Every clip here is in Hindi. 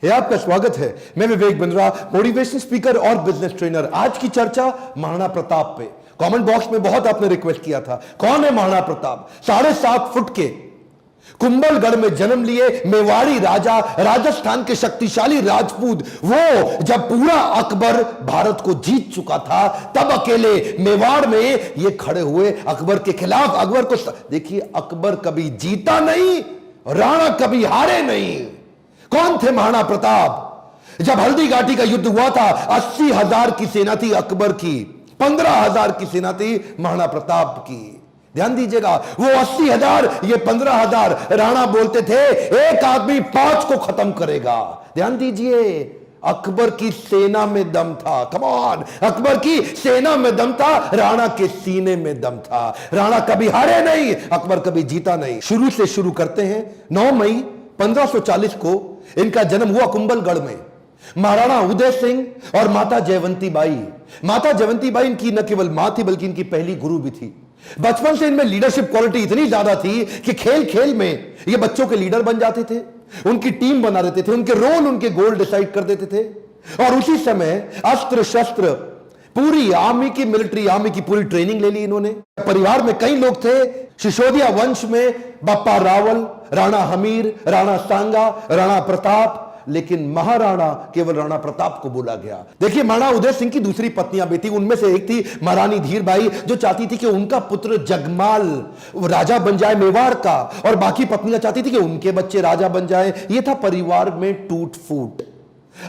है आपका स्वागत है। मैं विवेक बिंद्रा, मोटिवेशन स्पीकर और बिजनेस ट्रेनर। आज की चर्चा महाराणा प्रताप पे। कमेंट बॉक्स में बहुत आपने रिक्वेस्ट किया था, कौन है महाराणा प्रताप? 7.5 फुट के कुंभलगढ़ में जन्म लिए मेवाड़ी राजा, राजस्थान के शक्तिशाली राजपूत। वो जब पूरा अकबर भारत को जीत चुका था, तब अकेले मेवाड़ में ये खड़े हुए अकबर के खिलाफ। अकबर को देखिए, अकबर कभी जीता नहीं, राणा कभी हारे नहीं। कौन थे महाराणा प्रताप? जब हल्दी घाटी का युद्ध हुआ था, 80,000 की सेना थी अकबर की, 15,000 की सेना थी महाराणा प्रताप की। ध्यान दीजिएगा, वो 80,000, ये 15,000। राणा बोलते थे एक आदमी 5 को खत्म करेगा। ध्यान दीजिए, अकबर की सेना में दम था। कम ऑन, अकबर की सेना में दम था, राणा के सीने में दम था। राणा कभी हारे नहीं, अकबर कभी जीता नहीं। शुरू से शुरू करते हैं। 9 मई 1540 को इनका जन्म हुआ कुंभलगढ़ में। महाराणा उदय सिंह और माता जयवंती बाई। माता जयवंती बाई इनकी न केवल मां थी, बल्कि इनकी पहली गुरु भी थी। बचपन से इनमें लीडरशिप क्वालिटी इतनी ज्यादा थी कि खेल खेल में ये बच्चों के लीडर बन जाते थे, उनकी टीम बना देते थे, उनके रोल, उनके गोल डिसाइड कर देते थे। और उसी समय अस्त्र शस्त्र, पूरी आर्मी की, मिलिट्री आर्मी की पूरी ट्रेनिंग ले ली इन्होंने। परिवार में कई लोग थे। सिसोदिया वंश में बप्पा रावल, राणा हमीर, राणा सांगा, राणा प्रताप, लेकिन महाराणा केवल राणा प्रताप को बोला गया। देखिए, महाराणा उदय सिंह की दूसरी पत्नियां भी थी। उनमें से एक थी महारानी धीरबाई, जो चाहती थी कि उनका पुत्र जगमाल राजा बन जाए मेवाड़ का, और बाकी पत्नियां चाहती थी कि उनके बच्चे राजा बन जाए। यह था परिवार में टूट फूट।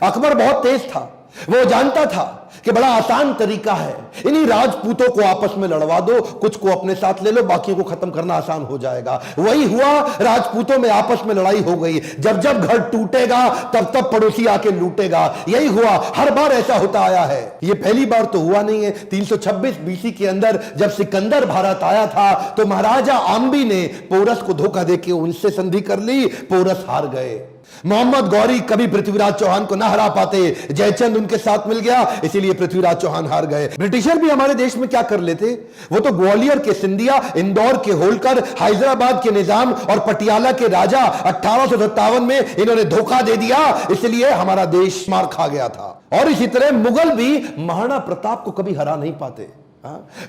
अकबर बहुत तेज था, वो जानता था कि बड़ा आसान तरीका है, इन्हीं राजपूतों को आपस में लड़वा दो, कुछ को अपने साथ ले लो, बाकियों को खत्म करना आसान हो जाएगा। वही हुआ, राजपूतों में आपस में लड़ाई हो गई। जब जब घर टूटेगा, तब तब पड़ोसी आके लूटेगा। यही हुआ, हर बार ऐसा होता आया है। ये पहली बार तो हुआ नहीं है। 326 बीसी के अंदर जब सिकंदर भारत आया था, तो महाराजा आम्बी ने पोरस को धोखा देके उनसे संधि कर ली। पोरस हार गए। मोहम्मद गौरी कभी पृथ्वीराज चौहान को ना हरा पाते, जयचंद उनके साथ मिल गया, इसीलिए पृथ्वीराज चौहान हार गए। ब्रिटिशर भी हमारे देश में क्या कर लेते, वो तो ग्वालियर के सिंधिया, इंदौर के होलकर, हैदराबाद के निजाम और पटियाला के राजा 1857 में इन्होंने धोखा दे दिया, इसलिए हमारा देश मार खा गया था। और इसी तरह मुगल भी महाराणा प्रताप को कभी हरा नहीं पाते।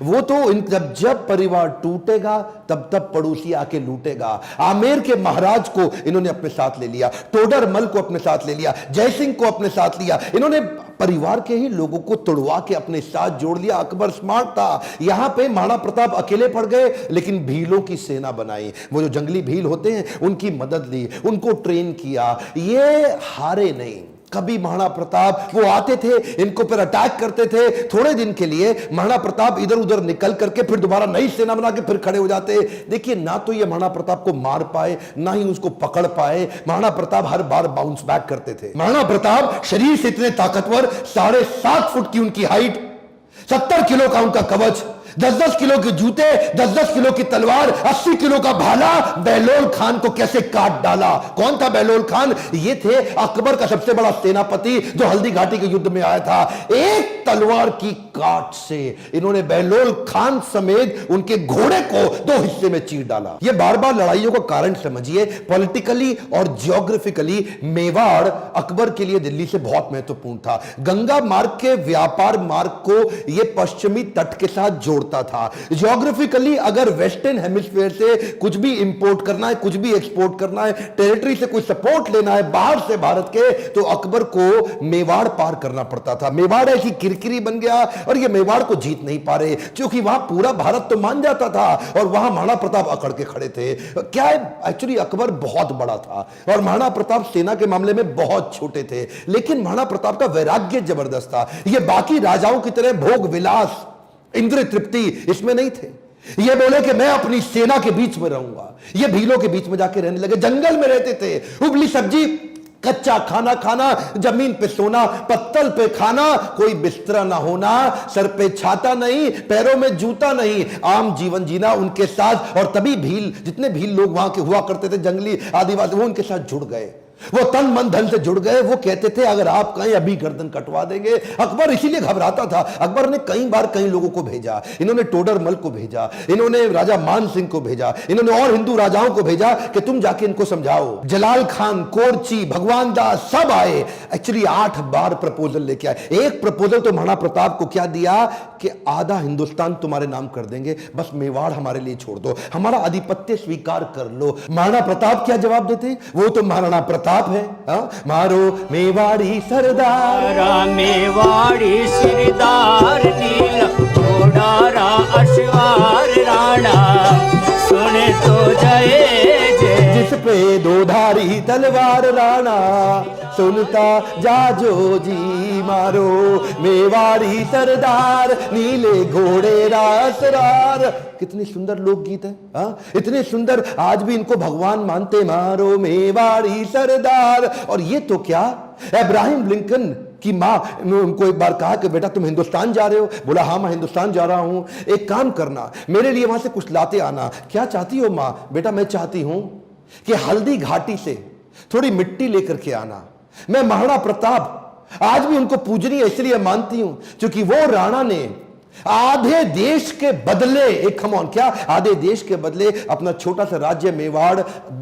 वो तो जब परिवार टूटेगा, तब तब पड़ोसी आके लूटेगा। आमेर के महाराज को इन्होंने अपने साथ ले लिया, टोडरमल को अपने साथ ले लिया, जयसिंह को अपने साथ लिया। इन्होंने परिवार के ही लोगों को तोड़वा के अपने साथ जोड़ लिया। अकबर स्मार्ट था। यहां पे महाराणा प्रताप अकेले पड़ गए, लेकिन भीलों की सेना बनाई। वो जो जंगली भील होते हैं, उनकी मदद ली, उनको ट्रेन किया। ये हारे नहीं कभी। महाराणा प्रताप वो आते थे, इनको फिर अटैक करते थे। थोड़े दिन के लिए महाराणा प्रताप इधर उधर निकल करके फिर दोबारा नई सेना बना के फिर खड़े हो जाते। देखिए, ना तो ये महाराणा प्रताप को मार पाए, ना ही उसको पकड़ पाए। महाराणा प्रताप हर बार बाउंस बैक करते थे। महाराणा प्रताप शरीर से इतने ताकतवर, 7.5 फुट की उनकी हाइट, 70 किलो का उनका कवच, 10-10 किलो के जूते, 10-10 किलो की तलवार, 80 किलो का भाला। बहलोल खान को कैसे काट डाला? कौन था बहलोल खान? ये थे अकबर का सबसे बड़ा सेनापति, जो हल्दी घाटी के युद्ध में आया था। एक तलवार की काट से इन्होंने बहलोल खान समेत उनके घोड़े को 2 हिस्से में चीर डाला। ये बार बार लड़ाइयों का कारण समझिए। पॉलिटिकली और जियोग्राफिकली मेवाड़ अकबर के लिए दिल्ली से बहुत महत्वपूर्ण था। गंगा मार्ग के व्यापार मार्ग को यह पश्चिमी तट के साथ जोड़ता था। जियोग्राफिकली अगर वेस्टर्न हेमिस्फीयर से कुछ भी इंपोर्ट करना है, कुछ भी एक्सपोर्ट करना है, टेरिटरी से कोई सपोर्ट लेना है बाहर से भारत के, तो अकबर को मेवाड़ पार करना पड़ता था। मेवाड़ ऐसी किरकिरी बन गया, और ये मेवाड़ को जीत नहीं पा रहे, क्योंकि वहां पूरा भारत तो मान जाता था, और वहां महाराणा प्रताप अकड़ के खड़े थे। क्या है, एक्चुअली अकबर बहुत बड़ा था, और महाराणा प्रताप सेना के मामले में बहुत छोटे थे। लेकिन महाराणा प्रताप का वैराग्य जबरदस्त था। ये बाकी राजाओं की तरह भोग विलास, इंद्र तृप्ति इसमें नहीं थे। ये बोले कि मैं अपनी सेना के बीच में रहूंगा। ये भीलों के बीच में जाके रहने लगे, जंगल में रहते थे। उबली सब्जी, कच्चा खाना खाना, जमीन पे सोना, पत्तल पे खाना, कोई बिस्तरा ना होना, सर पे छाता नहीं, पैरों में जूता नहीं, आम जीवन जीना उनके साथ। और तभी भील, जितने भील लोग वहां के हुआ करते थे, जंगली आदिवासी, वो उनके साथ जुड़ गए। वो तन मन धन से जुड़ गए। वो कहते थे अगर आप कहीं अभी गर्दन कटवा देंगे। अकबर इसीलिए घबराता था। अकबर ने कई बार कई लोगों को भेजा। इन्होंने टोडरमल को भेजा, इन्होंने राजा मान सिंह को भेजा, इन्होंने और हिंदू राजाओं को भेजा कि तुम जाके इनको समझाओ। जलाल खान, कोरची, भगवान दास सब आए। एक्चुअली 8 बार प्रपोजल लेके आए। एक प्रपोजल तो महाराणा प्रताप को क्या दिया कि आधा हिंदुस्तान तुम्हारे नाम कर देंगे, बस मेवाड़ हमारे लिए छोड़ दो, हमारा आधिपत्य स्वीकार कर लो। महाराणा प्रताप क्या जवाब देते? वो तो महाराणा प्रताप है। मारो मेवाड़ी सरदार, मेवाड़ी सरदार, नील घोड़ा अश्वार राणा, सुने तो जय जय। जिस पे दो धारी तलवार राणा, सुनता जाजो जी। मारो मेवाड़ी सरदार, नीले घोड़े रासरार। कितनी सुंदर लोकगीत है। इतने सुंदर, आज भी इनको भगवान मानते। मारो मेवाड़ी सरदार। और ये तो क्या, अब्राहम लिंकन की मां ने उनको एक बार कहा कि बेटा तुम हिंदुस्तान जा रहे हो? बोला हाँ मैं हिंदुस्तान जा रहा हूं, एक काम करना मेरे लिए वहां से कुछ लाते आना। क्या चाहती हो मां? बेटा मैं चाहती हूं कि हल्दी घाटी से थोड़ी मिट्टी लेकर के आना। मैं महाराणा प्रताप आज भी उनको पूजनीय इसलिए मानती हूं क्योंकि वो राणा ने आधे देश के बदले, एक खमौन क्या, आधे देश के बदले अपना छोटा सा राज्य मेवाड़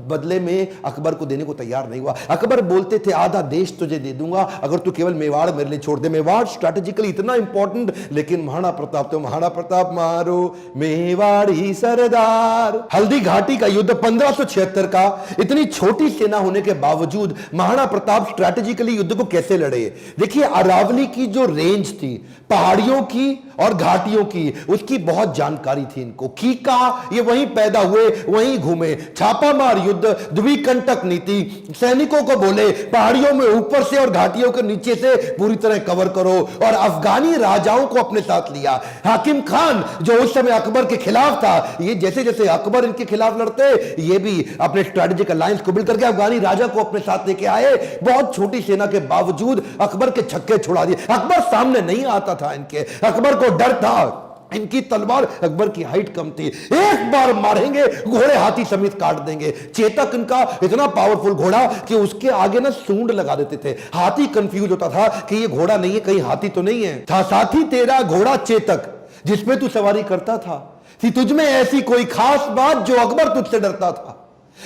बदले में अकबर को देने को तैयार नहीं हुआ। अकबर बोलते थे आधा देश तुझे दे दूंगा अगर तू केवल मेवाड़ मेरे लिए छोड़ दे। मेवाड़ स्ट्रैटेजिकली इतना इंपॉर्टेंट, लेकिन महाराणा प्रताप तो महाराणा प्रताप। मारो मेवाड़ी सरदार। हल्दी घाटी का युद्ध 1576 का, इतनी छोटी सेना होने के बावजूद महाराणा प्रताप स्ट्रैटेजिकली युद्ध को कैसे लड़े? देखिए अरावली की जो रेंज थी, पहाड़ियों की और घाटियों की, उसकी बहुत जानकारी थी इनको। कीका ये वहीं पैदा हुए, वहीं घूमे। छापामार युद्ध, द्विकंटक नीति, सैनिकों को बोले पहाड़ियों में ऊपर से और घाटियों के नीचे से पूरी तरह कवर करो, और अफगानी राजाओं को अपने साथ लिया। हाकिम खान जो उस समय अकबर के खिलाफ था, ये जैसे जैसे अकबर इनके खिलाफ लड़ते, ये भी अपने स्ट्रेटेजिक अलायंस को बिल्ड करके अफगानी राजा को अपने साथ लेके आए। बहुत छोटी सेना के बावजूद अकबर के छक्के छुड़ा दिए। अकबर सामने नहीं आता था इनके, अकबर को डर था। इनकी तलवार, अकबर की हाइट कम थी, एक बार मारेंगे घोड़े हाथी समेत काट देंगे। चेतक इनका इतना पावरफुल घोड़ा कि उसके आगे ना सूंड लगा देते थे। हाथी कंफ्यूज होता था कि ये घोड़ा नहीं है, कहीं हाथी तो नहीं है। था साथी तेरा घोड़ा चेतक जिसमें तू सवारी करता था, थी तुझमें ऐसी कोई खास बात जो अकबर तुझसे डरता था।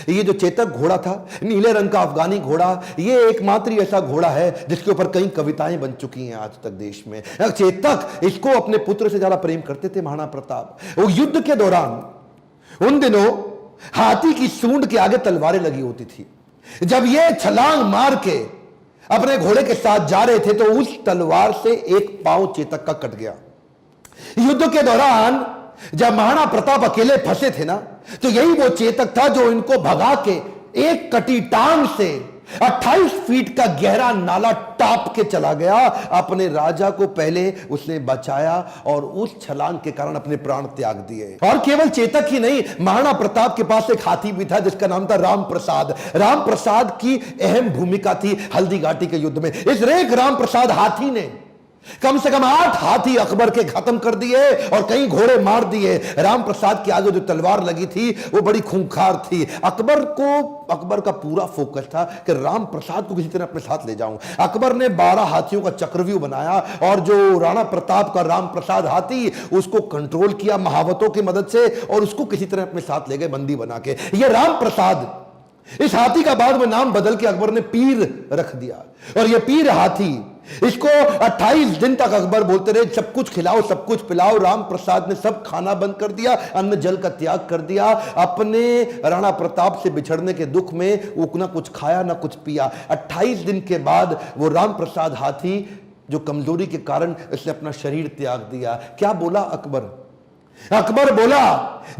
ये जो चेतक घोड़ा था, नीले रंग का अफगानी घोड़ा, ये एकमात्र ऐसा घोड़ा है जिसके ऊपर कई कविताएं बन चुकी हैं आज तक देश में। चेतक, इसको अपने पुत्र से ज्यादा प्रेम करते थे महाराणा प्रताप। वो युद्ध के दौरान उन दिनों हाथी की सूंड के आगे तलवारें लगी होती थी। जब ये छलांग मार के अपने घोड़े के साथ जा रहे थे तो उस तलवार से एक पांव चेतक का कट गया। युद्ध के दौरान जब महाराणा प्रताप अकेले फंसे थे ना, तो यही वो चेतक था जो इनको भगा के एक कटी टांग से 28 फीट का गहरा नाला टाप के चला गया। अपने राजा को पहले उसने बचाया और उस छलांग के कारण अपने प्राण त्याग दिए। और केवल चेतक ही नहीं, महाराणा प्रताप के पास एक हाथी भी था जिसका नाम था राम प्रसाद। राम प्रसाद की अहम भूमिका थी हल्दी घाटी के युद्ध में। इस रेख राम प्रसाद हाथी ने कम से कम 8 हाथी अकबर के खत्म कर दिए और कई घोड़े मार दिए। राम प्रसाद के आगे जो तलवार लगी थी वो बड़ी खूंखार थी। अकबर का पूरा फोकस था कि राम प्रसाद को किसी तरह अपने साथ ले जाऊं। अकबर ने 12 हाथियों का चक्रव्यूह बनाया और जो राणा प्रताप का राम प्रसाद हाथी, उसको कंट्रोल किया महावतों की मदद से और उसको किसी तरह अपने साथ ले गए बंदी बना के। ये राम प्रसाद, इस हाथी का बाद में नाम बदल के अकबर ने पीर रख दिया। और ये पीर हाथी, इसको 28 दिन तक अकबर बोलते रहे सब कुछ खिलाओ सब कुछ पिलाओ। राम प्रसाद ने सब खाना बंद कर दिया, अन्न जल का त्याग कर दिया। अपने राणा प्रताप से बिछड़ने के दुख में वो ना कुछ खाया ना कुछ पिया। 28 दिन के बाद वो राम प्रसाद हाथी जो कमजोरी के कारण इसने अपना शरीर त्याग दिया। क्या बोला अकबर? अकबर बोला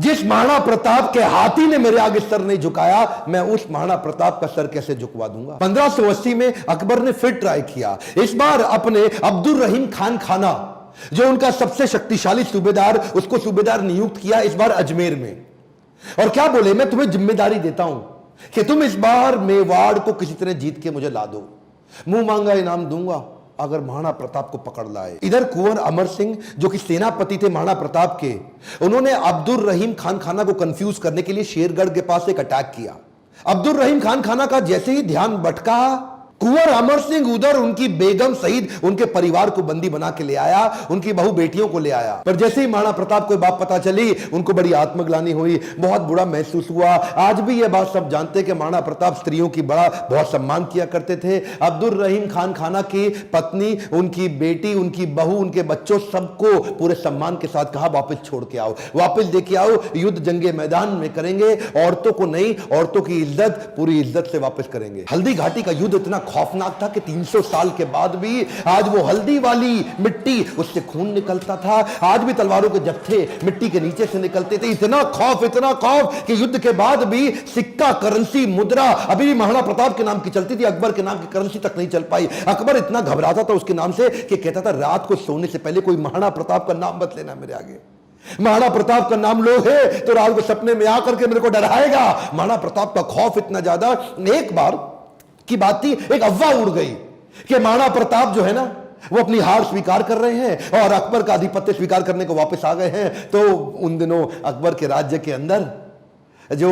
जिस महाराणा प्रताप के हाथी ने मेरे आगे सर नहीं झुकाया, मैं उस महाराणा प्रताप का सर कैसे झुकवा दूंगा। 1580 में अकबर ने फिर ट्राई किया। इस बार अपने अब्दुल रहीम खान खाना, जो उनका सबसे शक्तिशाली सूबेदार, उसको सूबेदार नियुक्त किया इस बार अजमेर में। और क्या बोले, मैं तुम्हें जिम्मेदारी देता हूं कि तुम इस बार मेवाड़ को किसी तरह जीत के मुझे ला दो, मुंह मांगा इनाम दूंगा अगर महाराणा प्रताप को पकड़ लाए। इधर कुंवर अमर सिंह जो कि सेनापति थे महाराणा प्रताप के, उन्होंने अब्दुल रहीम खान खाना को कंफ्यूज करने के लिए शेरगढ़ के पास एक अटैक किया। अब्दुल रहीम खान खाना का जैसे ही ध्यान भटका, कुंवर अमर सिंह उधर उनकी बेगम सहित उनके परिवार को बंदी बना के ले आया, उनकी बहू बेटियों को ले आया। पर जैसे ही महाराणा प्रताप को बात पता चली, उनको बड़ी आत्मग्लानि हुई, बहुत बुरा महसूस हुआ। आज भी यह बात सब जानते हैं कि महाराणा प्रताप स्त्रियों की बहुत सम्मान किया करते थे। अब्दुल रहीम खान खाना की पत्नी, उनकी बेटी, उनकी बहू, उनके बच्चों, सबको पूरे सम्मान के साथ कहा वापस छोड़ के आओ, वापस लेके आओ, युद्ध जंगे मैदान में करेंगे, औरतों को नहीं, औरतों की इज्जत पूरी इज्जत से वापस करेंगे। हल्दी घाटी का युद्ध इतना खौफनाक था कि 300 साल के बाद भी आज वो हल्दी वाली मिट्टी, उससे खून निकलता था। आज भी तलवारों के जत्थे मिट्टी के नीचे से निकलते थे। इतना खौफ कि युद्ध के बाद भी सिक्का, करेंसी, मुद्रा अभी भी महाराणा प्रताप के नाम की चलती थी, अकबर के नाम की करेंसी तक नहीं चल पाई। अकबर इतना घबराता था उसके नाम से कि कहता था रात को सोने से पहले कोई महाराणा प्रताप का नाम मत लेना मेरे आगे। महाराणा प्रताप का नाम लो है तो रात को सपने में आकर के मेरे को डराएगा। महाराणा प्रताप का खौफ इतना ज्यादा, एक बार की बात थी, एक अफवाह उड़ गई कि महाराणा प्रताप जो है ना, वो अपनी हार स्वीकार कर रहे हैं और अकबर का आधिपत्य स्वीकार करने को वापस आ गए हैं। तो उन दिनों अकबर के राज्य के अंदर जो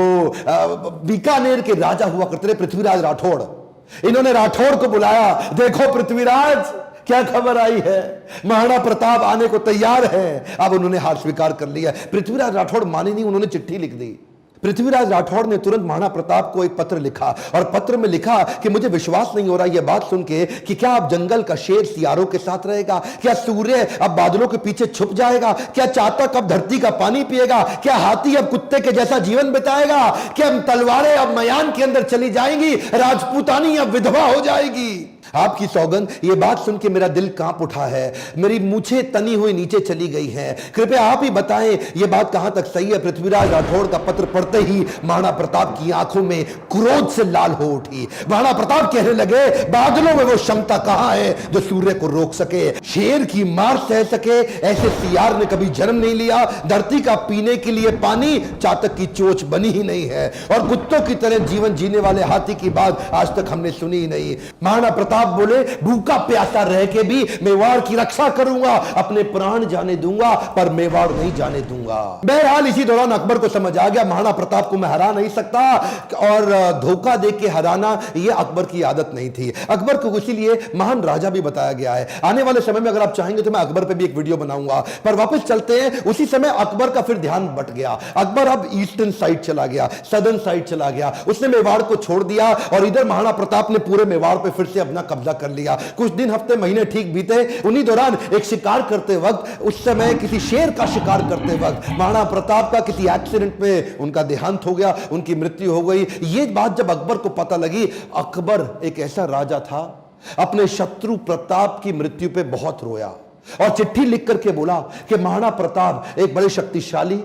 बीकानेर के राजा हुआ करते थे, पृथ्वीराज राठौड़, इन्होंने राठौड़ को बुलाया, देखो पृथ्वीराज क्या खबर आई है, महाराणा प्रताप आने को तैयार है। अब उन्होंने हार स्वीकार कर लिया। पृथ्वीराज राठौड़ माने नहीं, उन्होंने चिट्ठी लिख दी। पृथ्वीराज राठौड़ ने तुरंत महाराणा प्रताप को एक पत्र लिखा और पत्र में लिखा कि मुझे विश्वास नहीं हो रहा यह बात सुन के कि क्या अब जंगल का शेर सियारों के साथ रहेगा, क्या सूर्य अब बादलों के पीछे छुप जाएगा, क्या चातक अब धरती का पानी पिएगा, क्या हाथी अब कुत्ते के जैसा जीवन बिताएगा, क्या तलवारें अब मयान के अंदर चली जाएंगी, राजपूतानी अब विधवा हो जाएगी। आपकी सौगंध, ये बात सुन के मेरा दिल कांप उठा है, मेरी मूछें तनी हुई नीचे चली गई हैं। कृपया आप ही बताएं ये बात कहां तक सही है। पृथ्वीराज राठौड़ का पत्र पढ़ते ही महाराणा प्रताप की आंखों में क्रोध से लाल हो उठी। महाराणा प्रताप कहने लगे, बादलों में वो क्षमता कहां है जो सूर्य को रोक सके, शेर की मार सह सके, ऐसे सियार ने कभी जन्म नहीं लिया। धरती का पीने के लिए पानी चातक की चोंच बनी ही नहीं है और कुत्तों की तरह जीवन जीने वाले हाथी की बात आज तक हमने सुनी ही नहीं। महाराणा प्रताप बोले, भूखा प्यासा रह के भी मेवाड़ की रक्षा करूंगा, अपने प्राण जाने दूंगा पर मेवाड़ नहीं जाने दूंगा। बहरहाल इसी दौरान अकबर को समझ आ गया महाराणा प्रताप को मैं हरा नहीं सकता और धोखा दे के हराना यह अकबर की आदत नहीं थी। अकबर को इसीलिए महान राजा भी बताया गया है। आने वाले समय में अगर आप चाहेंगे तो मैं अकबर पे भी एक वीडियो बनाऊंगा। पर वापस चलते हैं, उसी समय अकबर का फिर ध्यान बट गया। अकबर अब ईस्टर्न साइड चला गया, सदर्न साइड चला गया, उसने मेवाड़ को छोड़ दिया और इधर महाराणा प्रताप ने पूरे मेवाड़ पे फिर से अपना कब्जा कर लिया। कुछ दिन, हफ्ते, महीने ठीक बीते। उन्हीं दौरान एक शिकार करते वक्त, उस समय किसी शेर का शिकार करते वक्त महाराणा प्रताप का किसी एक्सीडेंट में उनका देहांत हो गया, उनकी मृत्यु हो गई। ये बात जब अकबर को पता लगी, अकबर एक ऐसा राजा था, अपने शत्रु प्रताप की मृत्यु पे बहुत रोया और चिट्ठी लिख करके बोला कि महाराणा प्रताप एक बड़े शक्तिशाली,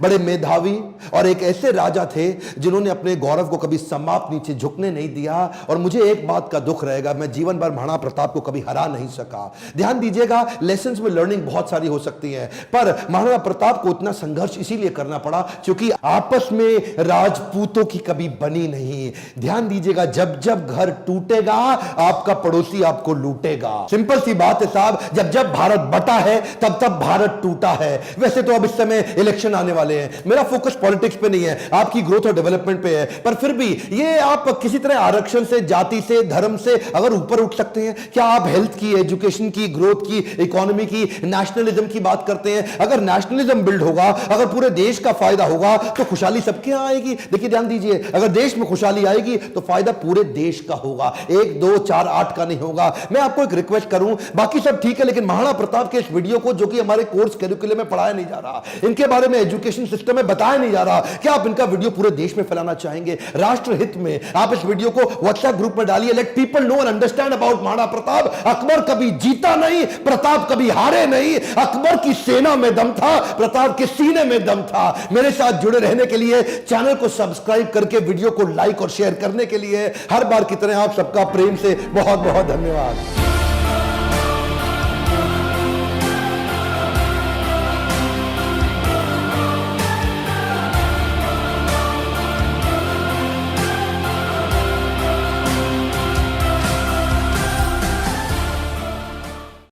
बड़े मेधावी और एक ऐसे राजा थे जिन्होंने अपने गौरव को कभी समाप्त नीचे झुकने नहीं दिया और मुझे एक बात का दुख रहेगा, मैं जीवन भर महाराणा प्रताप को कभी हरा नहीं सका। ध्यान दीजिएगा, लेसन्स में लर्निंग बहुत सारी हो सकती है, पर महाराणा प्रताप को इतना संघर्ष इसीलिए करना पड़ा क्योंकि आपस में राजपूतों की कभी बनी नहीं। ध्यान दीजिएगा, जब जब घर टूटेगा आपका पड़ोसी आपको लूटेगा। सिंपल सी बात है साहब, जब जब भारत बटा है तब तब भारत टूटा है। वैसे तो अब इस समय इलेक्शन आने वाले हैं, मेरा फोकस पॉलिटिक्स पे नहीं है, आपकी ग्रोथ और डेवलपमेंट पे है, पर फिर भी ये आप किसी तरह आरक्षण से, जाति से, धर्म से अगर ऊपर उठ सकते हैं, क्या आप हेल्थ की, एजुकेशन की, ग्रोथ की, इकोनॉमी की, नेशनलिज्म की बात करते हैं? अगर नेशनलिज्म बिल्ड होगा, अगर पूरे देश का फायदा होगा तो खुशहाली सबके यहां आएगी। देखिए ध्यान दीजिए, अगर देश में खुशहाली आएगी तो फायदा पूरे देश का होगा, 1, 2, 4, 8 का नहीं होगा। मैं आपको एक रिक्वेस्ट करूं, बाकी सब ठीक है, लेकिन महाराणा प्रताप के इस वीडियो को, जो कि हमारे कोर्स कैरिकुलम में पढ़ाया नहीं जा रहा, इनके बारे में एजुकेशन सिस्टम में बताया नहीं जा रहा, क्या आप इनका वीडियो पूरे देश में फैलाना चाहेंगे? राष्ट्र हित में आप इस वीडियो को व्हाट्सएप ग्रुप में डालिए, let people know and understand about Maharana Pratap. Akbar कभी जीता नहीं, प्रताप कभी हारे नहीं। अकबर की सेना में दम था, प्रताप के सीने में दम था। मेरे साथ जुड़े रहने के लिए, चैनल को सब्सक्राइब करके वीडियो को लाइक और शेयर करने के लिए हर बार की तरह आप सबका प्रेम से बहुत बहुत धन्यवाद।